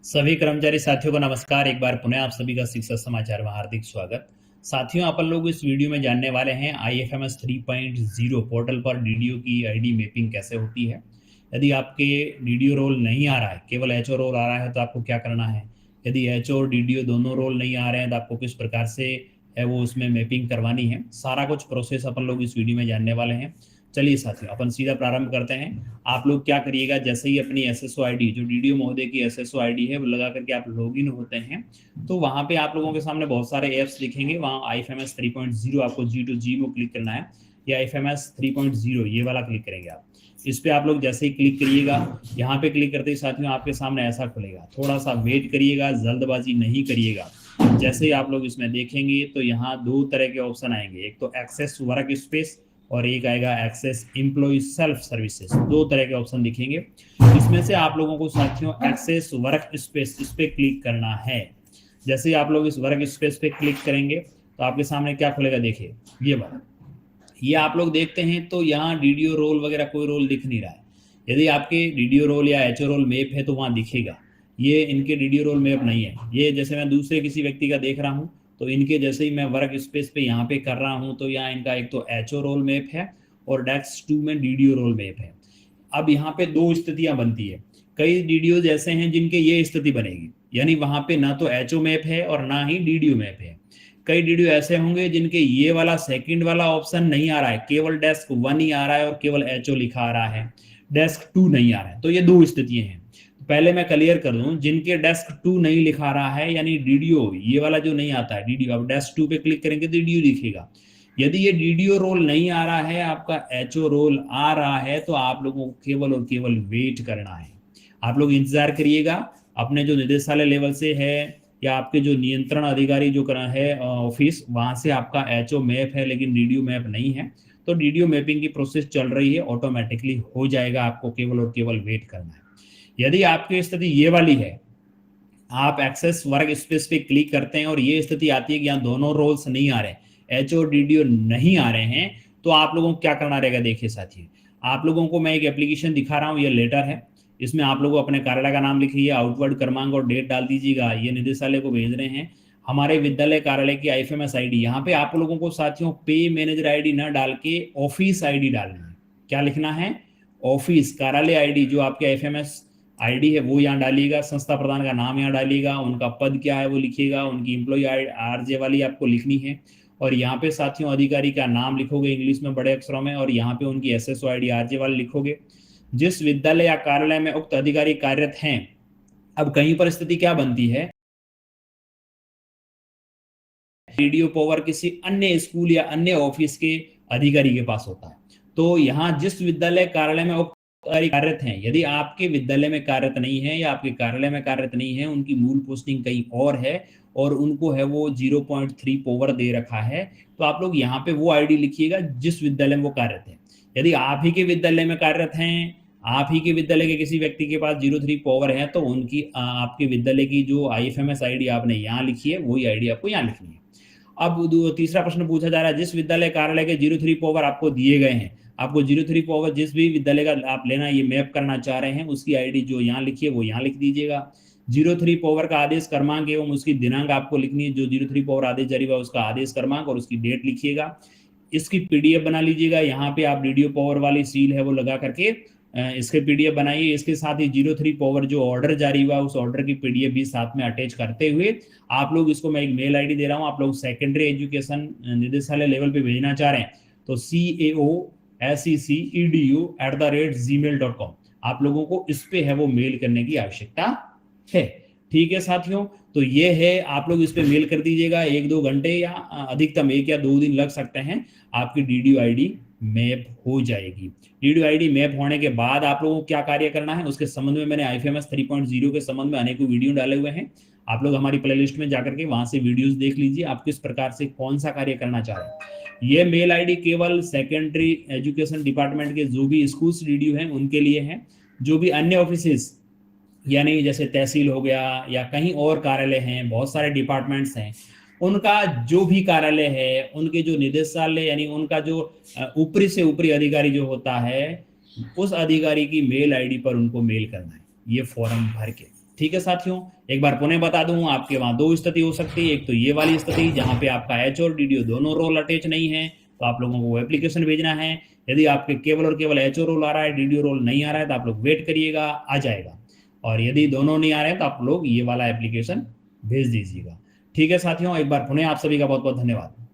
सभी कर्मचारी साथियों को नमस्कार। एक बार पुनः आप सभी का शिक्षा समाचार में हार्दिक स्वागत। साथियों, अपन लोग इस वीडियो में जानने वाले हैं IFMS 3.0 पोर्टल पर डीडीओ की आईडी मैपिंग कैसे होती है। यदि आपके डीडीओ रोल नहीं आ रहा है, केवल एचओ रोल आ रहा है, तो आपको क्या करना है। यदि एचओ और डीडीओ दोनों रोल नहीं आ रहे हैं तो आपको किस प्रकार से है वो उसमें मैपिंग करवानी है। सारा कुछ प्रोसेस अपन लोग इस वीडियो में जानने वाले हैं। चलिए साथियों, अपन सीधा प्रारंभ करते हैं। आप लोग क्या करिएगा, जैसे ही अपनी एसएसओ आईडी, जो डीडीओ महोदय की एसएसओ आईडी है, वो लगा करके आप लॉगिन होते हैं, तो वहां पे आप लोगों के सामने बहुत सारे ऐप्स दिखेंगे। वहां IFMS 3.0 आपको G में क्लिक करना है, या IFMS 3.0 ये वाला क्लिक करेंगे आप। इस पे आप लोग जैसे ही क्लिक करिएगा, यहाँ पे क्लिक करते ही साथियों आपके सामने ऐसा खुलेगा। थोड़ा सा वेट करिएगा, जल्दबाजी नहीं करिएगा। जैसे ही आप लोग इसमें देखेंगे तो यहाँ दो तरह के ऑप्शन आएंगे, एक तो एक्सेस वर्क स्पेस और एक आएगा एक्सेस एम्प्लॉय सेल्फ सर्विसेज। दो तरह के ऑप्शन दिखेंगे। इसमें से आप लोगों को साथियों एक्सेस वर्क स्पेस, इस पे क्लिक करना है। जैसे ही आप लोग इस वर्क स्पेस पे क्लिक करेंगे तो आपके सामने क्या खुलेगा, देखिए ये वाला। ये आप लोग देखते हैं तो यहाँ डीडीओ रोल वगैरह कोई रोल दिख नहीं रहा है। यदि आपके डीडीओ रोल या एचओ रोल मैप है तो वहाँ दिखेगा। ये इनके डीडीओ रोल मैप नहीं है। ये जैसे मैं दूसरे किसी व्यक्ति का देख रहा हूँ, तो इनके जैसे ही मैं वर्क स्पेस पे यहाँ पे कर रहा हूँ तो यहाँ इनका एक तो एचओ रोल मैप है और डेस्क 2 में डीडीओ रोल मैप है। अब यहाँ पे दो स्थितियां बनती है। कई डीडीओ जैसे हैं जिनके ये स्थिति बनेगी, यानी वहां पे ना तो एचओ मैप है और ना ही डीडीओ मैप है। कई डीडीओ ऐसे होंगे जिनके ये वाला सेकंड वाला ऑप्शन नहीं आ रहा है, केवल डेस्क 1 ही आ रहा है और केवल एचओ लिखा आ रहा है, डेस्क 2 नहीं आ रहा है। तो ये दो स्थितियां हैं। पहले मैं क्लियर कर दूं, जिनके डेस्क 2 नहीं लिखा रहा है, यानी डीडीओ ये वाला जो नहीं आता है डीडीओ, अब डेस्क 2 पे क्लिक करेंगे तो डीडीओ दिखेगा। यदि ये डीडीओ रोल नहीं आ रहा है, आपका एचओ रोल आ रहा है, तो आप लोगों को केवल और केवल वेट करना है। आप लोग इंतजार करिएगा। अपने जो निदेशालय लेवल से है या आपके जो नियंत्रण अधिकारी जो करा है ऑफिस, वहां से आपका एचओ मैप है लेकिन डीडीओ मैप नहीं है, तो डीडीओ मैपिंग की प्रोसेस चल रही है, ऑटोमेटिकली हो जाएगा। आपको केवल और केवल वेट करना है। यदि आपकी स्थिति ये वाली है, आप एक्सेस वर्क स्पेस पे क्लिक करते हैं और ये स्थिति आती है कि यहाँ दोनों रोल्स नहीं आ रहे, एचओ डीडीओ नहीं आ रहे हैं, तो आप लोगों को क्या करना रहेगा। देखिए साथियों, आप लोगों को मैं एक एप्लीकेशन दिखा रहा हूँ, ये लेटर है। इसमें आप लोगों अपने कार्यालय का नाम लिखिए, आउटवर्ड क्रमांक और डेट डाल दीजिएगा। ये निदेशालय को भेज रहे हैं। हमारे विद्यालय कार्यालय की IFMS आईडी, यहाँ पे आप लोगों को साथियों पे मैनेजर आईडी ना डाल के ऑफिस आईडी डालनी है। क्या लिखना है, ऑफिस कार्यालय आईडी। जो आपके IFMS आईडी है वो यहाँ डालिएगा, संस्था प्रधान का नाम यहाँ डालिएगा, उनका पद क्या है वो लिखिएगा, उनकी एम्प्लॉय आरजे वाली आपको लिखनी है। और यहाँ पे साथियों अधिकारी का नाम लिखोगे इंग्लिश में बड़े अक्षरों में, और यहाँ पे उनकी एसएसओ आईडी आरजे वाली लिखोगे। जिस विद्यालय या कार्यालय में उक्त अधिकारी कार्यरत हैं, अब कहीं पर स्थिति क्या बनती है, डीडीओ पावर किसी अन्य स्कूल या अन्य ऑफिस के अधिकारी के पास होता है। तो यहाँ जिस विद्यालय कार्यालय में उक्त अधिकारी कार्यरत हैं, यदि आपके विद्यालय में कार्यरत नहीं है या आपके कार्यालय में कार्यरत नहीं है, उनकी मूल पोस्टिंग कहीं और है और उनको है वो 0.3 पावर दे रखा है, तो आप लोग यहाँ पे वो आईडी लिखिएगा जिस विद्यालय में वो कार्यरत है। यदि आप ही के विद्यालय में कार्यरत हैं, आप ही के विद्यालय के किसी व्यक्ति के पास 03 पावर है, तो उनकी आपके विद्यालय की जो IFMS आईडी आपने यहाँ लिखी है, वही आईडी आपको यहाँ लिखनी है। अब तीसरा प्रश्न पूछा जा रहा है, जिस विद्यालय कार्यालय के 03 पावर आपको दिए गए हैं, आपको 03 पावर जिस भी विद्यालय का आप लेना ये मैप करना चाह रहे हैं, उसकी आईडी जो यहाँ लिखी है वो यहाँ लिख दीजिएगा। 03 पावर का आदेश क्रमांक एवं उसकी दिनांक आपको लिखनी है। जो 03 पावर आदेश जारी हुआ उसका आदेश क्रमांक और उसकी डेट लिखिएगा। इसकी PDF बना लीजिएगा। यहाँ पे आप डीडीओ पावर वाली सील है वो लगा करके इसके PDF बनाइए। इसके साथ ही 03 पावर जो ऑर्डर जारी हुआ उस ऑर्डर की PDF भी साथ में अटैच करते हुए आप लोग इसको, मैं एक मेल आईडी दे रहा हूँ, आप लोग सेकेंडरी एजुकेशन निदेशालय लेवल पे भेजना चाह रहे हैं तो caosecu@gmail.com आप लोगों को इस पे है वो मेल करने की आवश्यकता है। ठीक है साथियों, तो ये है, आप लोग इस पे मेल कर दीजिएगा। 1-2 घंटे या अधिकतम 1 या 2 दिन लग सकते हैं, आपकी डीडीओ आईडी मैप हो जाएगी। डीडीओ आईडी मैप होने के बाद आप लोगों को क्या कार्य करना है, उसके संबंध में मैंने IFMS 3.0 के संबंध में अनेकों वीडियो डाले हुए हैं। आप लोग हमारी प्लेलिस्ट में जाकर के वहां से वीडियोस देख लीजिए, आप किस प्रकार से कौन सा कार्य करना चाह रहे हैं। ये मेल आईडी केवल सेकेंडरी एजुकेशन डिपार्टमेंट के जो भी स्कूल डीडीओ हैं उनके लिए है। जो भी अन्य ऑफिस, यानी जैसे तहसील हो गया या कहीं और कार्यालय हैं, बहुत सारे डिपार्टमेंट्स हैं, उनका जो भी कार्यालय है, उनके जो निदेशालय यानी उनका जो ऊपरी से ऊपरी अधिकारी जो होता है, उस अधिकारी की मेल आईडी पर उनको मेल करना है ये फॉर्म भर के। ठीक है साथियों, एक बार पुनः बता दूं, आपके वहां दो स्थिति हो सकती है। एक तो ये वाली स्थिति जहां पे आपका एच और डीडीओ दोनों रोल अटैच नहीं है, तो आप लोगों को वो एप्लीकेशन भेजना है। यदि आपके केवल और केवल एच रोल आ रहा है, डीडीओ रोल नहीं आ रहा है, तो आप लोग वेट करिएगा, आ जाएगा। और यदि दोनों नहीं आ रहे हैं तो आप लोग ये वाला एप्लीकेशन भेज दीजिएगा। ठीक है साथियों, एक बार पुनः आप सभी का बहुत बहुत धन्यवाद।